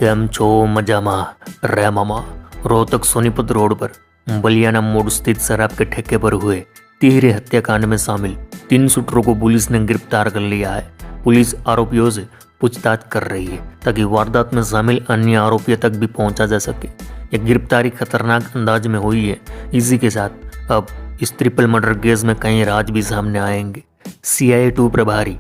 કેમ છો મજામાં રેમાमा रोहतक सोनीपत रोड पर बलियाना मोड़ स्थित शराब के ठेके पर हुए तिहरे हत्याकांड में शामिल 3 शूटरों को पुलिस ने गिरफ्तार कर लिया है। पुलिस आरोपियों से पूछताछ कर रही है ताकि वारदात में शामिल अन्य आरोपियों तक भी पहुंचा जा सके। यह गिरफ्तारी खतरनाक अंदाज में हुई है। इसी के साथ अब इस ट्रिपल मर्डर केस में कई राज भी सामने आएंगे। CI2 प्रभारी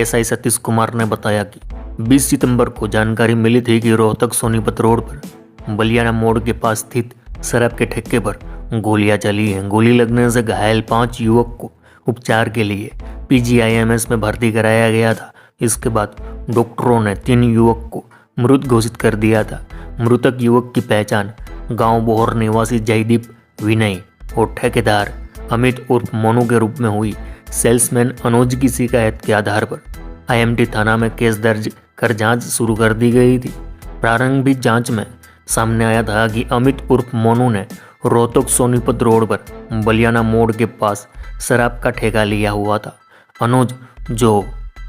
SI सतीश कुमार ने बताया कि 20 सितंबर को जानकारी मिली थी कि रोहतक सोनीपत रोड पर बलियाना मोड़ के पास स्थित शराब के ठेके पर गोलियां चली हैं। गोली लगने से घायल 5 युवक को उपचार के लिए PGIMS में भर्ती कराया गया था। इसके बाद डॉक्टरों ने 3 युवक को मृत घोषित कर दिया था। मृतक युवक की पहचान गांव बोहर निवासी जयदीप विनय और ठेकेदार अमित उर्फ मोनू के रूप में हुई। सेल्समैन अनुज की शिकायत के आधार पर IMT थाना में केस दर्ज कर जांच शुरू कर दी गई थी। प्रारंभिक जांच में सामने आया था कि अमित उर्फ मोनू ने रोहतक सोनीपत रोड पर बलियाना मोड़ के पास शराब का ठेका लिया हुआ था। अनुज जो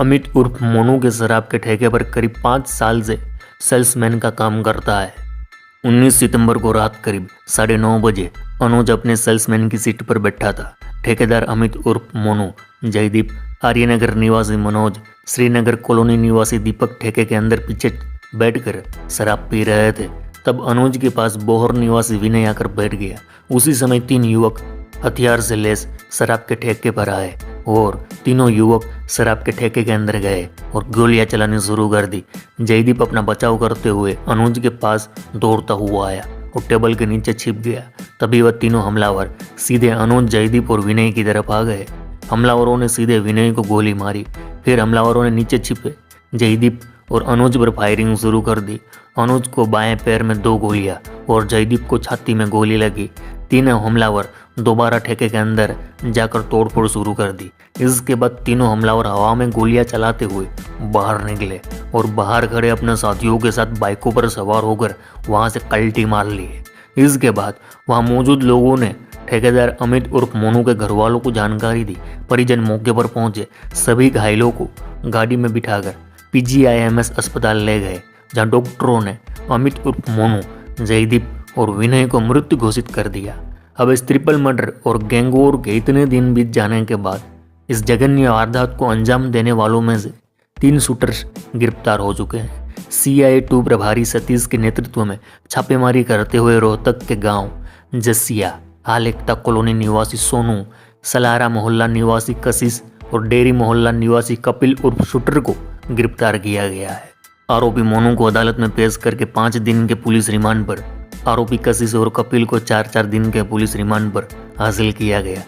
अमित उर्फ मोनू के शराब के ठेके पर करीब 5 साल से सेल्समैन का काम करता है। 19 सितंबर को रात करीब 9:30 बजे अनुज अपने सेल्समैन की सीट पर बैठा था। ठेकेदार अमित उर्फ मोनू, जयदीप, आर्यनगर निवासी मनोज, श्रीनगर कॉलोनी निवासी दीपक ठेके के अंदर पीछे बैठकर शराब पी रहे थे। तब अनुज के पास बोहर निवासी विनय आकर बैठ गया। उसी समय 3 युवक हथियार से लैस शराब के ठेके पर आए और तीनों युवक शराब के ठेके के अंदर गए और गोलियां चलानी शुरू कर दी। जयदीप अपना बचाव करते हुए अनुज के पास दौड़ता हुआ आया और टेबल के नीचे छिप गया। तभी वह तीनों हमलावर सीधे अनुज, जयदीप और विनय की तरफ आ गए। हमलावरों ने सीधे विनय को गोली मारी। फिर हमलावरों ने नीचे छिपे जयदीप और अनुज पर फायरिंग शुरू कर दी। अनुज को बाएं पैर में 2 गोलियां और जयदीप को छाती में गोली लगी। तीनों हमलावर दोबारा ठेके के अंदर जाकर तोड़फोड़ शुरू कर दी। इसके बाद तीनों हमलावर हवा में गोलियां चलाते हुए बाहर निकले और बाहर खड़े अपने साथियों के साथ बाइकों पर सवार होकर वहां से कल्टी मार लिए। इसके बाद वहां मौजूद लोगों ने ठेकेदार अमित उर्फ मोनू के घर वालों को जानकारी दी। परिजन मौके पर पहुंचे। सभी घायलों को गाड़ी में बिठाकर PGIMS अस्पताल ले गए, जहां डॉक्टरों ने अमित उर्फ मोनू, जयदीप और विनय को मृत घोषित कर दिया। अब इस ट्रिपल मर्डर और गैंगवॉर के इतने दिन बीत जाने के बाद इस जघन्य वारदात को अंजाम देने वालों में से 3 शूटर्स गिरफ्तार हो चुके हैं। CI2 प्रभारी सतीश के नेतृत्व में छापेमारी करते हुए रोहतक के गांव जसिया, हाल एकता कॉलोनी निवासी सोनू, सलारा मोहल्ला निवासी कशिश और डेरी मोहल्ला निवासी कपिल उर्फ शूटर को गिरफ्तार किया गया है। आरोपी मोनू को अदालत में पेश करके 5 दिन के पुलिस रिमांड पर, आरोपी कशिश और कपिल को 4-4 दिन के पुलिस रिमांड पर हासिल किया गया।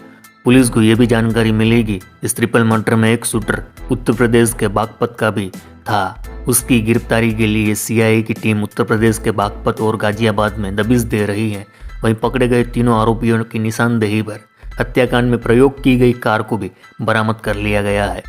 पुलिस को यह भी जानकारी मिली कि इस ट्रिपल मर्डर में एक शूटर उत्तर प्रदेश के बागपत का भी था। उसकी गिरफ्तारी के लिए CIA की टीम उत्तर प्रदेश के बागपत और गाजियाबाद में दबिश दे रही है। वहीं पकड़े गए तीनों आरोपियों की निशानदेही पर हत्याकांड में प्रयोग की गई कार को भी बरामद कर लिया गया है।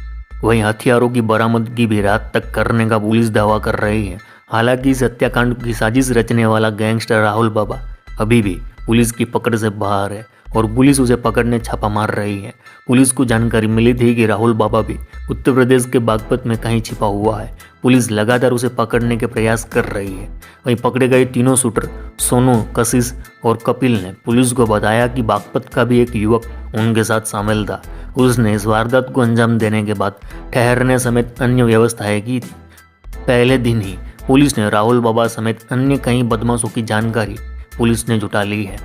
वहीं हथियारों की बरामदगी भी रात तक करने का पुलिस दावा कर रही है। हालांकि इस हत्याकांड की साजिश रचने वाला गैंगस्टर राहुल बाबा अभी भी पुलिस की पकड़ से बाहर है और पुलिस उसे पकड़ने छापा मार रही है। पुलिस को जानकारी मिली थी कि राहुल बाबा भी उत्तर प्रदेश के बागपत में कहीं छिपा हुआ है। पुलिस लगातार उसे पकड़ने के प्रयास कर रही है। वहीं पकड़े गए तीनों शूटर सोनू, कशिश और कपिल ने पुलिस को बताया कि बागपत का भी एक युवक उनके साथ शामिल था। उसने इस वारदात को अंजाम देने के बाद ठहरने समेत अन्य व्यवस्थाएं की थी। पहले दिन ही पुलिस ने राहुल बाबा समेत अन्य कई बदमाशों की जानकारी पुलिस ने जुटा ली है।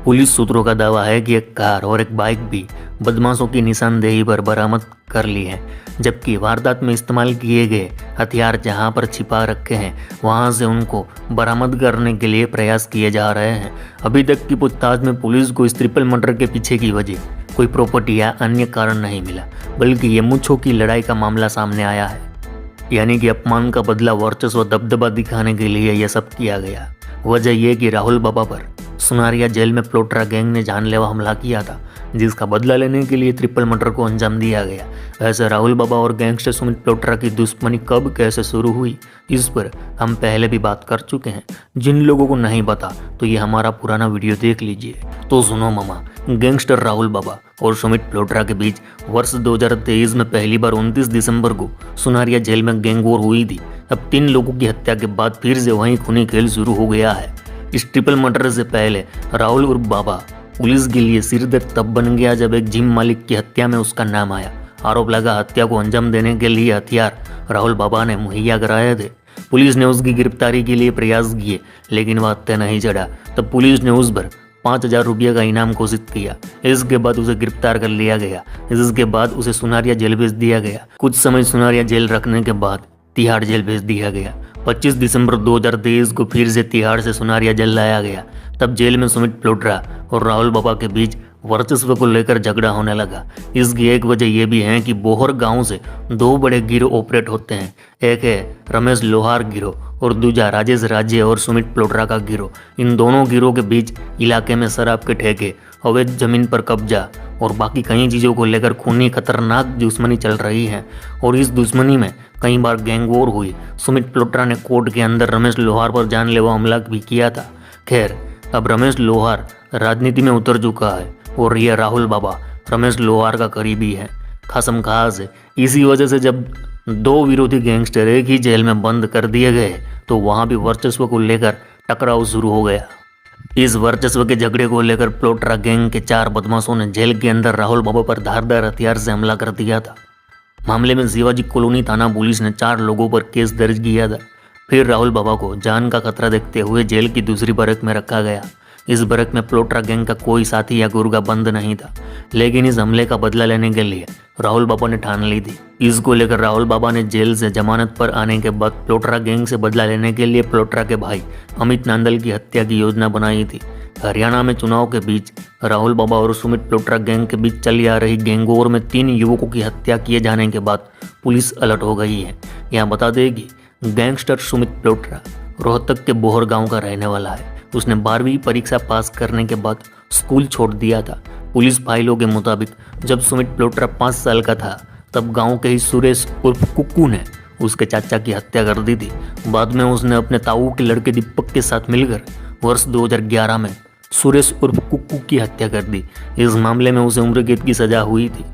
पुलिस सूत्रों का दावा है कि एक कार और एक बाइक भी बदमाशों की निशानदेही पर बरामद कर ली है, जबकि वारदात में इस्तेमाल किए गए हथियार जहां पर छिपा रखे हैं वहां से उनको बरामद करने के लिए प्रयास किए जा रहे हैं। अभी तक की पूछताछ में पुलिस को इस ट्रिपल मर्डर के पीछे की वजह कोई प्रॉपर्टी या अन्य कारण नहीं मिला, बल्कि ये मूंछों की लड़ाई का मामला सामने आया है। यानी कि अपमान का बदला वर्चस्व दबदबा दिखाने के लिए यह सब किया गया। वजह यह कि राहुल बाबा पर सुनारिया जेल में प्लोटरा गैंग ने जानलेवा हमला किया था, जिसका बदला लेने के लिए ट्रिपल मर्डर को अंजाम दिया गया। ऐसे राहुल बाबा और गैंगस्टर सुमित प्लोटरा की दुश्मनी कब कैसे शुरू हुई, इस पर हम पहले भी बात कर चुके हैं। जिन लोगों को नहीं पता तो ये हमारा पुराना वीडियो देख लीजिए। तो सुनो मामा, गैंगस्टर राहुल बाबा और सुमित प्लोटरा के बीच वर्ष 2023 में पहली बार 29 दिसंबर को सुनारिया जेल में गैंग वॉर हुई थी। अब 3 लोगों की हत्या के बाद फिर से वहीं खूनी खेल शुरू हो गया है। इस ट्रिपल मर्डर से पहले राहुल उर्फ बाबा पुलिस के लिए सिरदर्द तब बन गया जब एक जिम मालिक की हत्या में उसका नाम आया। आरोप लगा हत्या को अंजाम देने के लिए हथियार राहुल बाबा ने मुहैया कराए थे। पुलिस ने उसकी गिरफ्तारी के लिए प्रयास किए लेकिन वह हत्या नहीं चढ़ा। तब पुलिस ने उस पर 5,000 रुपये का इनाम घोषित किया। इसके बाद उसे गिरफ्तार कर लिया गया। इसके बाद उसे सुनारिया जेल भेज दिया गया। कुछ समय सुनारिया जेल रखने के बाद तिहाड़ जेल भेज दिया गया। 25 दिसंबर 2023 को फिर से तिहाड़ से सुनारिया जेल लाया गया। तब जेल में सुमित प्लोट्रा और राहुल बाबा के बीच वर्चस्व को लेकर झगड़ा होने लगा। इसकी एक वजह यह भी है कि बोहर गांव से 2 बड़े गिरोह ऑपरेट होते हैं। एक है रमेश लोहार गिरोह और दूसरा राजेश राज्य और सुमित प्लोट्रा का गिरोह। इन दोनों गिरोह के बीच इलाके में शराब के ठेके, अवैध जमीन पर कब्जा और बाकी कई चीज़ों को लेकर खूनी खतरनाक दुश्मनी चल रही है और इस दुश्मनी में कई बार गैंग वॉर हुई। सुमित प्लोट्रा ने कोर्ट के अंदर रमेश लोहार पर जानलेवा हमला भी किया था। खैर, अब रमेश लोहार राजनीति में उतर चुका है और यह राहुल बाबा रमेश लोहार का करीबी है, खासम खास है। इसी वजह से जब 2 विरोधी गैंगस्टर एक ही जेल में बंद कर दिए गए तो वहां भी वर्चस्व को लेकर टकराव शुरू हो गया। इस वर्चस्व के झगड़े को लेकर प्लोट्रा गैंग के 4 बदमाशों ने जेल के अंदर राहुल बाबा पर धारदार हथियार से हमला कर दिया था। मामले में शिवाजी कॉलोनी थाना पुलिस ने 4 लोगों पर केस दर्ज किया था। फिर राहुल बाबा को जान का खतरा देखते हुए जेल की दूसरी बरक में रखा गया। इस बरक में प्लोट्रा गैंग का कोई साथी या गुर्गा बंद नहीं था, लेकिन इस हमले का बदला लेने के लिए राहुल बाबा ने ठान ली थी। इसको लेकर राहुल बाबा ने जेल से जमानत पर आने के बाद प्लोट्रा गैंग से बदला लेने के लिए प्लोट्रा के भाई अमित नांदल की हत्या की योजना बनाई थी। हरियाणा में चुनाव के बीच राहुल बाबा और सुमित प्लोट्रा गैंग के बीच चली आ रही गैंगवॉर में 3 युवकों की हत्या किए जाने के बाद पुलिस अलर्ट हो गई है। यहाँ बता दें कि गैंगस्टर सुमित प्लोट्रा रोहतक के बोहर गांव का रहने वाला है। उसने 12वीं परीक्षा पास करने के बाद स्कूल छोड़ दिया था। पुलिस फाइलों के मुताबिक जब सुमित प्लोट्रा 5 साल का था तब गांव के ही सुरेश उर्फ कुक्कू ने उसके चाचा की हत्या कर दी थी। बाद में उसने अपने ताऊ के लड़के दीपक के साथ मिलकर वर्ष 2011 में सुरेश उर्फ कुक्कू की हत्या कर दी। इस मामले में उसे उम्र कैद की सजा हुई थी।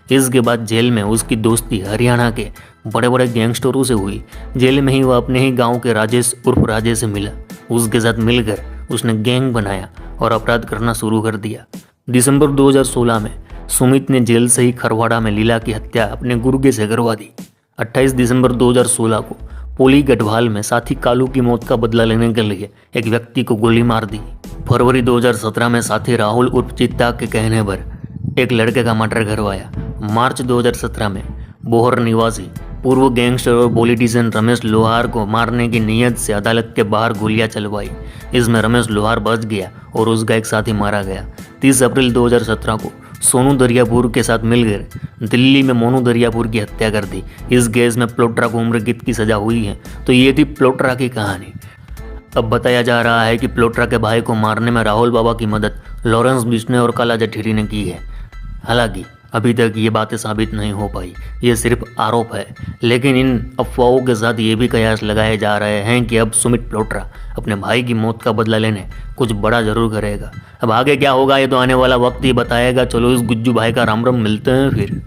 इसके बाद जेल में उसकी दोस्ती हरियाणा के बड़े बड़े गैंगस्टरों से हुई। जेल में ही वह अपने ही गांव के राजेश उर्फ राजे से मिला। उसके साथ मिलकर उसने गैंग बनाया और अपराध करना शुरू कर दिया। दिसंबर 2016 में सुमित ने जेल से ही खरवाड़ा में लीला की हत्या अपने गुर्गे से करवा दी। 28 दिसंबर 2016 को पोली गढ़वाल में साथी कालू की मौत का बदला लेने के लिए एक व्यक्ति को गोली मार दी। फरवरी 2017 में साथी राहुल उर्फ चित्ता के कहने पर एक लड़के का मर्डर करवाया। मार्च 2017 में बोहर निवासी पूर्व गैंगस्टर और पॉलिटिशियन रमेश लोहार को मारने की नीयत से अदालत के बाहर गोलियां चलवाई। इसमें रमेश लोहार बच गया और उसका एक साथी मारा गया। 30 अप्रैल 2017 को सोनू दरियापुर के साथ मिलकर दिल्ली में मोनू दरियापुर की हत्या कर दी। इस केस में प्लोट्रा को उम्र कैद की सजा हुई है। तो ये थी प्लोट्रा की कहानी। अब बताया जा रहा है कि प्लोट्रा के भाई को मारने में राहुल बाबा की मदद लॉरेंस बिश्नोई और काला जठेरी ने की है। हालांकि अभी तक ये बातें साबित नहीं हो पाई, ये सिर्फ आरोप है। लेकिन इन अफवाहों के साथ ये भी कयास लगाए जा रहे हैं कि अब सुमित प्लोट्रा अपने भाई की मौत का बदला लेने कुछ बड़ा जरूर करेगा। अब आगे क्या होगा ये तो आने वाला वक्त ही बताएगा। चलो इस गुज्जू भाई का राम राम, मिलते हैं फिर।